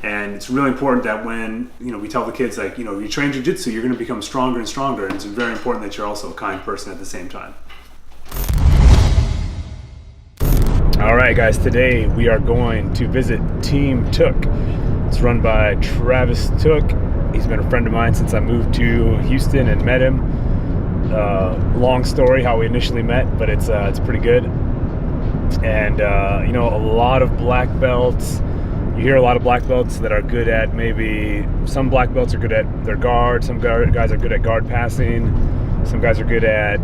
And it's really important that when, we tell the kids, like, you train jiu-jitsu, you're going to become stronger and stronger. And it's very important that you're also a kind person at the same time. All right, guys, today we are going to visit Team Tooke. It's run by Travis Tooke. He's been a friend of mine since I moved to Houston and met him. Long story how we initially met, but it's pretty good. And a lot of black belts. You hear a lot of black belts that are good at some black belts are good at their guard. Some guys are good at guard passing. Some guys are good at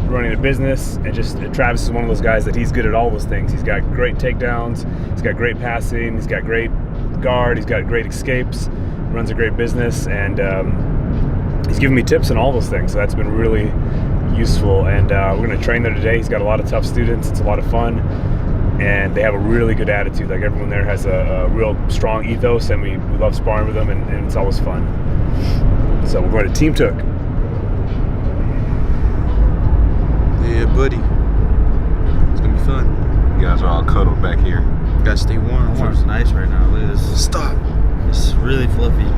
running a business, and Travis is one of those guys that he's good at all those things. He's got great takedowns, he's got great passing, he's got great guard, he's got great escapes, runs a great business, and he's given me tips on all those things, so that's been really useful. And we're going to train there today. He's got a lot of tough students. It's a lot of fun, and they have a really good attitude. Like, everyone there has a real strong ethos, and we love sparring with them, and it's always fun. So we're going to Team Tooke. Yeah, buddy. It's gonna be fun. You guys are all cuddled back here. Gotta stay warm. It's nice right now. Look at this. Stop. It's really fluffy.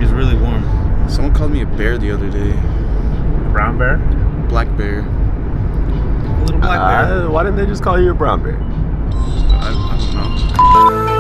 It's really warm. Someone called me a bear the other day. Brown bear? Black bear. A little black bear. Why didn't they just call you a brown bear? I don't know.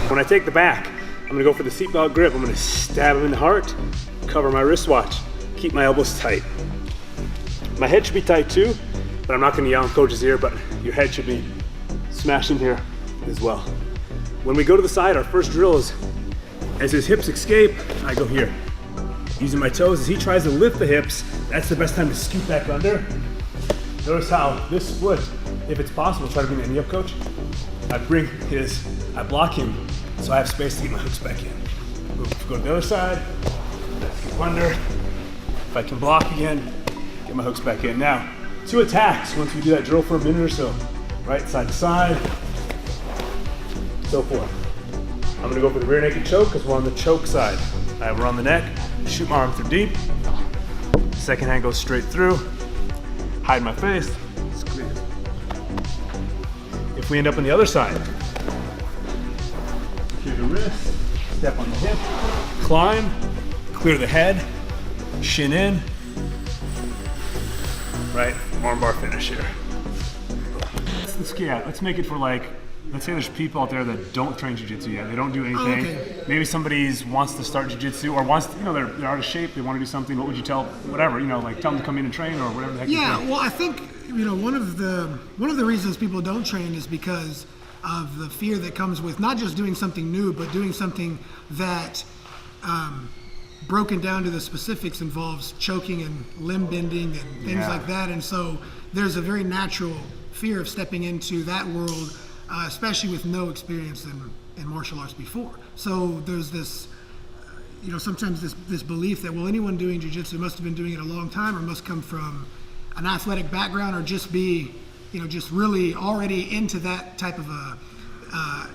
When I take the back, I'm gonna go for the seatbelt grip. I'm gonna stab him in the heart, cover my wristwatch, keep my elbows tight. My head should be tight too, but I'm not gonna yell in coach's ear, but your head should be smashing here as well. When we go to the side, our first drill is, as his hips escape, I go here. Using my toes, as he tries to lift the hips, that's the best time to scoot back under. Notice how this foot, if it's possible, try to bring that knee up, coach. I block him, so I have space to get my hooks back in. Go to the other side, scoop under. If I can block again, get my hooks back in. Now, 2 attacks once we do that drill for a minute or so. Right, side to side, so forth. I'm gonna go for the rear naked choke because we're on the choke side. I have her on the neck, shoot my arm through deep. Second hand goes straight through, hide my face, it's clear. If we end up on the other side, clear the wrist, step on the hip, climb, clear the head, shin in, right, armbar finish here. Let's make it for, like, let's say there's people out there that don't train jiu-jitsu yet, they don't do anything. Okay. Maybe somebody wants to start jiu-jitsu or wants to, they're out of shape, they want to do something. What would you tell, whatever, like tell them to come in and train or whatever the heck you think? Well, I think, one of the reasons people don't train is because of the fear that comes with not just doing something new, but doing something that, broken down to the specifics, involves choking and limb bending and things like that. And so there's a very natural fear of stepping into that world, especially with no experience in martial arts before. So there's this, sometimes this belief that, well, anyone doing jiu-jitsu must have been doing it a long time or must come from an athletic background or just be, just really already into that type of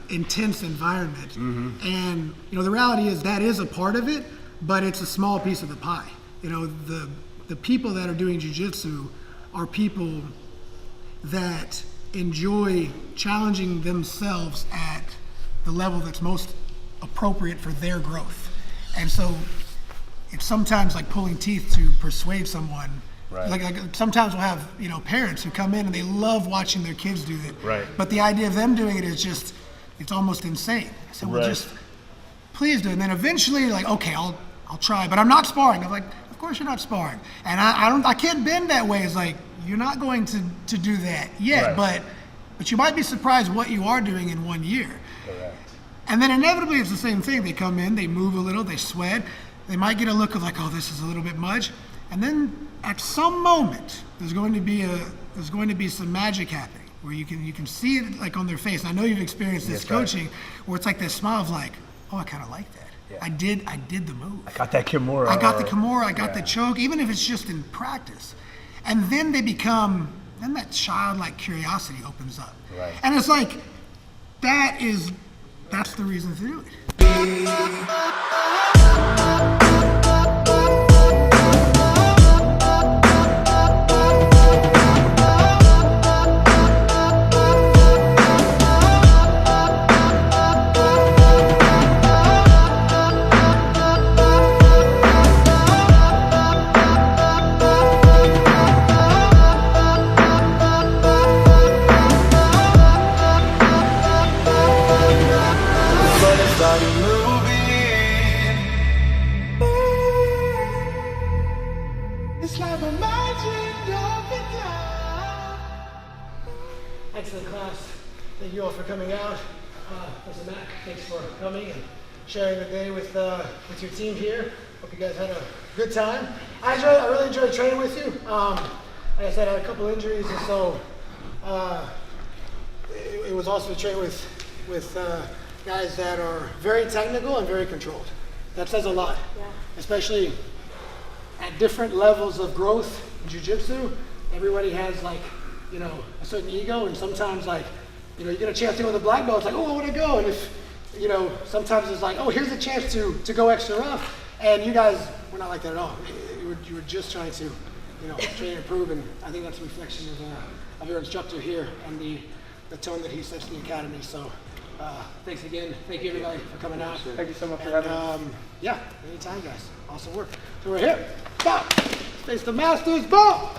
intense environment. And the reality is that is a part of it, but it's a small piece of the pie. The people that are doing jiu-jitsu are people that enjoy challenging themselves at the level that's most appropriate for their growth. And so it's sometimes like pulling teeth to persuade someone. Right. Like sometimes we'll have parents who come in and they love watching their kids do it. Right. But the idea of them doing it is just, it's almost insane. So we'll just please do it. And then eventually like, okay, I'll try, but I'm not sparring. I'm like, of course you're not sparring. And I can't bend that way. It's like, you're not going to do that yet, but you might be surprised what you are doing in 1 year. Correct. And then inevitably it's the same thing. They come in, they move a little, they sweat. They might get a look of like, oh, this is a little bit much. And then at some moment, there's going to be some magic happening where you can see it like on their face. And I know you've experienced this coaching where it's like this smile of like, oh, I kind of like that. Yeah. I did the move. I got that Kimura. I got the Kimura, I got the choke, even if it's just in practice. And then then that childlike curiosity opens up. Right. And it's like, that's the reason to do it. Excellent class. Thank you all for coming out. Mr. Matt, thanks for coming and sharing the day with your team here. Hope you guys had a good time. I really enjoyed training with you. Like I said, I had a couple injuries, and so it was awesome to train with guys that are very technical and very controlled. That says a lot, especially at different levels of growth in jiu-jitsu. Everybody has like, a certain ego, and sometimes like, you get a chance to go with a black belt, it's like, oh, I want to go. And if, sometimes it's like, oh, here's a chance to go extra rough. And you guys were not like that at all. You were just trying to, train and improve, and I think that's a reflection of your instructor here and the tone that he sets in the academy. So thanks again. Thank you everybody for coming out. Thank you so much for having me. Yeah, anytime guys. Awesome work. So we're here. Stop. Face the Masters. Boom.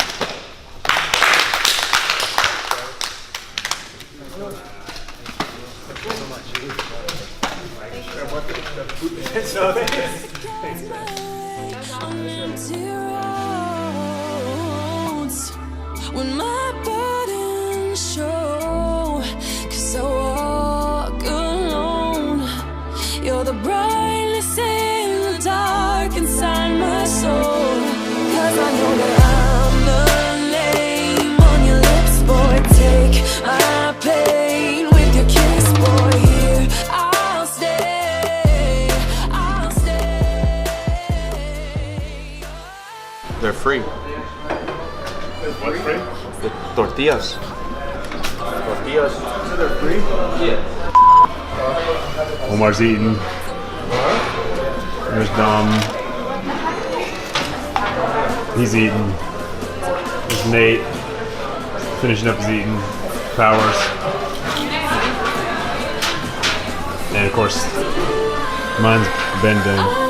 When my burdens show, 'cause I walk alone. You're the brightness in the dark inside my soul. 'Cause I know that I'm the name on your lips, boy. Take my pain with your kiss, boy. Here I'll stay, I'll stay. They're free. What's free? The tortillas. Tortillas. So they're free? Yeah. Omar's eating. There's Dom. He's eating. There's Nate. Finishing up his eating. Powers. And of course, mine's been done.